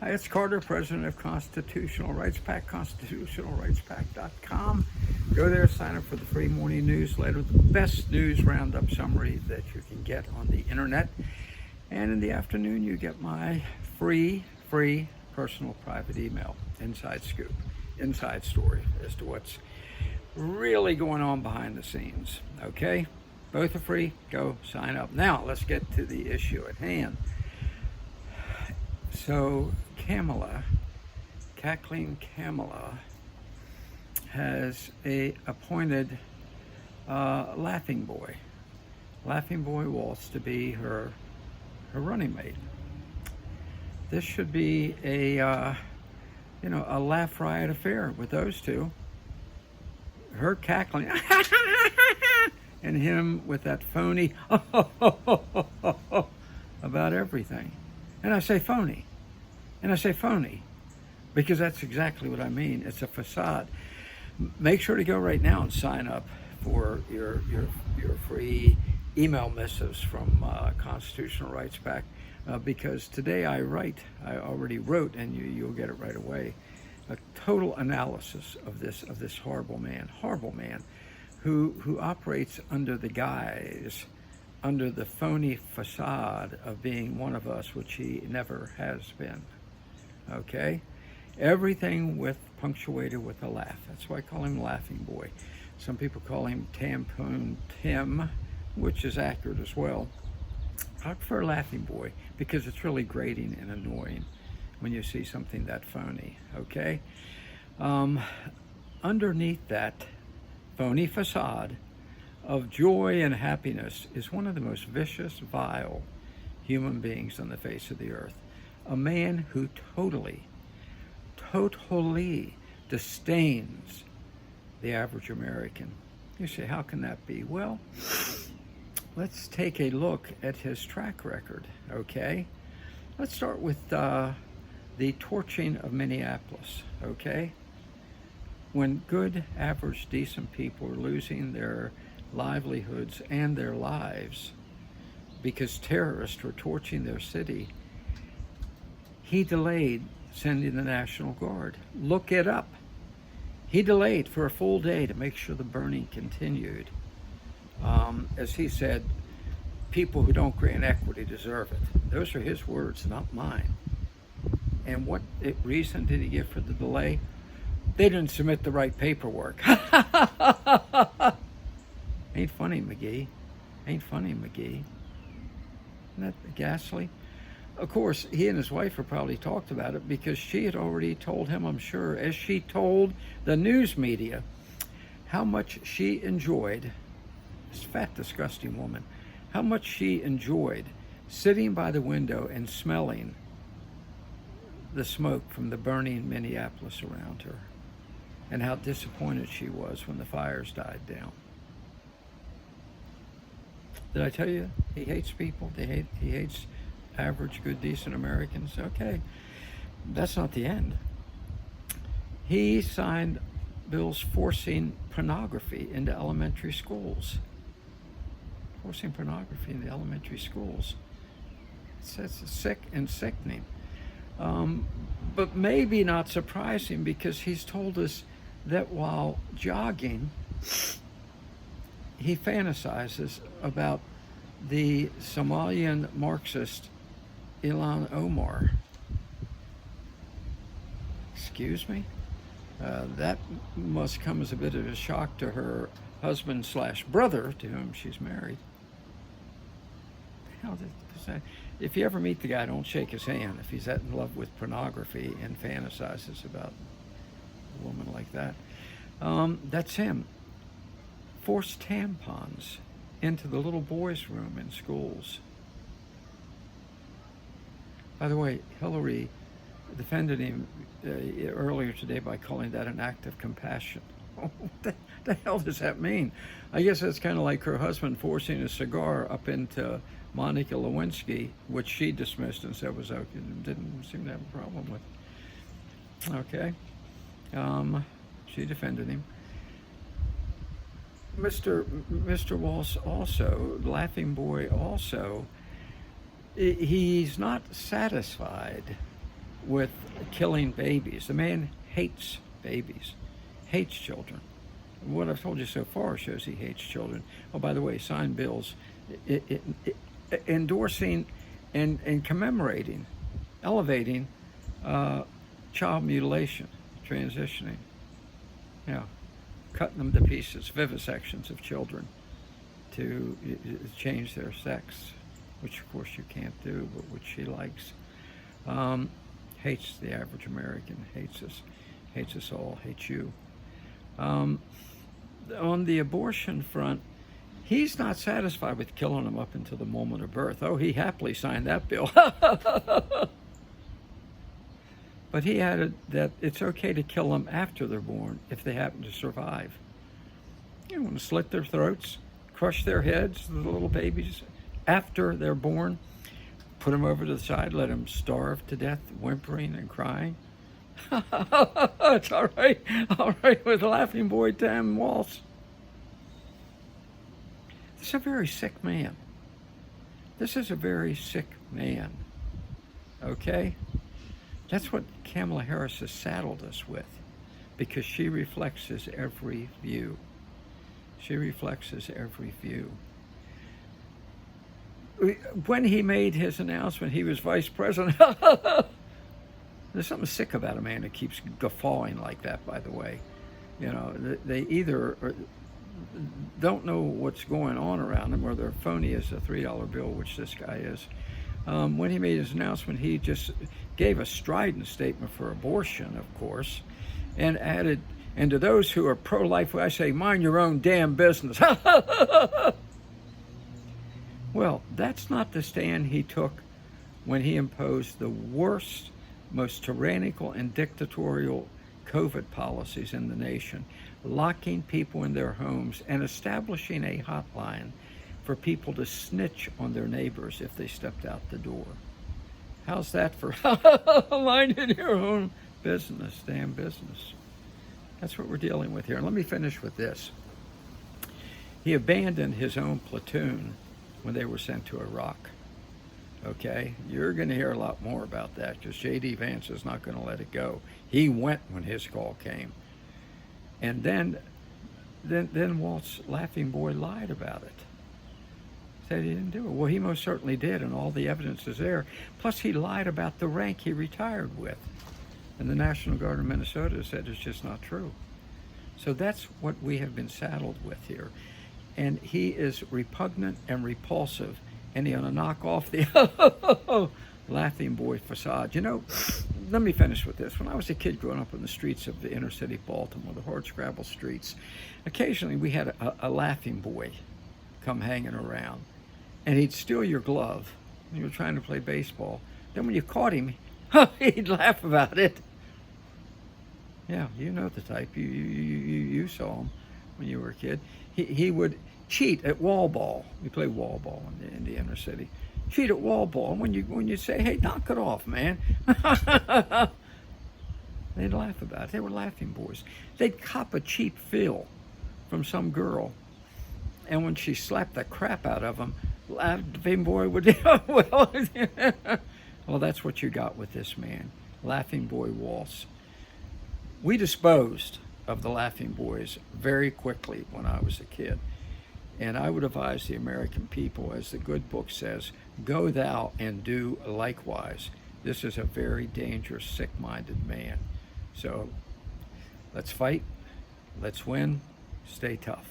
Hi, it's Carter, president of Constitutional Rights Pack, constitutionalrightspack.com. Go there, sign up for the free morning newsletter, the best news roundup summary that you can get on the internet. And in the afternoon, you get my free personal private email, inside scoop, inside story as to what's really going on behind the scenes. Okay? Both are free. Go sign up. Now, let's get to the issue at hand. So, Kathleen Kamala, has appointed Laughing Boy Walz to be her running mate. This should be a laugh riot affair with those two. Her cackling, and him with that phony about everything. And I say phony. Because that's exactly what I mean. It's a facade. Make sure to go right now and sign up for your free email missives from Constitutional Rights Pack, because today I already wrote, and you'll get it right away, a total analysis of this horrible man who operates under the guise, under the phony facade of being one of us, which he never has been. Okay? Everything punctuated with a laugh. That's why I call him Laughing Boy. Some people call him Tampon Tim, which is accurate as well. I prefer Laughing Boy because it's really grating and annoying when you see something that phony. Okay? Underneath that phony facade of joy and happiness is one of the most vicious, vile human beings on the face of the earth. A man who totally disdains the average American. You say, how can that be? Well, let's take a look at his track record, okay? Let's start with the torching of Minneapolis, okay? When good, average, decent people are losing their livelihoods and their lives because terrorists were torching their city, he delayed sending the National Guard. Look it up. He delayed for a full day to make sure the burning continued. As he said, people who don't grant equity deserve it. Those are his words, not mine. And what reason did he give for the delay? They didn't submit the right paperwork. Ain't funny, McGee. Isn't that ghastly? Of course, he and his wife have probably talked about it because she had already told him, I'm sure, as she told the news media, how much she enjoyed, this fat, disgusting woman, how much she enjoyed sitting by the window and smelling the smoke from the burning Minneapolis around her, and how disappointed she was when the fires died down. Did I tell you he hates people? He hates average, good, decent Americans. Okay, that's not the end. He signed bills forcing pornography into elementary schools. It's sick and sickening. But maybe not surprising, because he's told us that while jogging, he fantasizes about the Somalian Marxist Ilhan Omar. Excuse me? That must come as a bit of a shock to her husband/brother, to whom she's married. If you ever meet the guy, don't shake his hand if he's in love with pornography and fantasizes about a woman like that. That's him. Forced tampons into the little boys' room in schools. By the way, Hillary defended him earlier today by calling that an act of compassion. What the hell does that mean? I guess that's kind of like her husband forcing a cigar up into Monica Lewinsky, which she dismissed and said was okay, didn't seem to have a problem with. Okay. She defended him. Mr. Walz also, Laughing Boy also, he's not satisfied with killing babies. The man hates babies, hates children. What I've told you so far shows he hates children. Oh, by the way, he signed bills endorsing and commemorating, elevating child mutilation, transitioning, cutting them to pieces, vivisections of children to change their sex, which of course you can't do, but which he likes. Hates the average American, hates us all, hates you. On the abortion front, he's not satisfied with killing them up until the moment of birth. Oh, he happily signed that bill. But he added that it's okay to kill them after they're born if they happen to survive. You want to slit their throats, crush their heads, the little babies, after they're born, put them over to the side, let them starve to death, whimpering and crying. It's all right with Laughing Boy Tim Walz. This is a very sick man. This is a very sick man. Okay? That's what Kamala Harris has saddled us with, because she reflects his every view. She reflects his every view. When he made his announcement, he was vice president. There's something sick about a man that keeps guffawing like that, by the way. You know, they either don't know what's going on around them, or they're phony as a $3 bill, which this guy is. When he made his announcement, he just gave a strident statement for abortion, of course, and added, and to those who are pro-life, I say, mind your own damn business. Well, that's not the stand he took when he imposed the worst, most tyrannical and dictatorial COVID policies in the nation, locking people in their homes and establishing a hotline for people to snitch on their neighbors if they stepped out the door. How's that for minding your own business, damn business? That's what we're dealing with here. And let me finish with this. He abandoned his own platoon when they were sent to Iraq. Okay? You're going to hear a lot more about that, because J.D. Vance is not going to let it go. He went when his call came. And then Walt's Laughing Boy lied about it. Said he didn't do it. Well, he most certainly did, and all the evidence is there. Plus, he lied about the rank he retired with. And the National Guard of Minnesota said it's just not true. So that's what we have been saddled with here. And he is repugnant and repulsive, and he's going to knock off the Laughing Boy facade. You know, let me finish with this. When I was a kid growing up in the streets of the inner city Baltimore, the hardscrabble streets, occasionally we had a Laughing Boy come hanging around. And he'd steal your glove when you were trying to play baseball. Then when you caught him, he'd laugh about it. Yeah, you know the type. You saw him when you were a kid. He would cheat at wall ball. We play wall ball in the inner city. Cheat at wall ball. And when you say, hey, knock it off, man, they'd laugh about it. They were Laughing Boys. They'd cop a cheap fill from some girl, and when she slapped the crap out of him, Laughing Boy would, well, that's what you got with this man, Laughing Boy Walz. We disposed of the Laughing Boys very quickly when I was a kid. And I would advise the American people, as the good book says, go thou and do likewise. This is a very dangerous, sick-minded man. So let's fight, let's win, stay tough.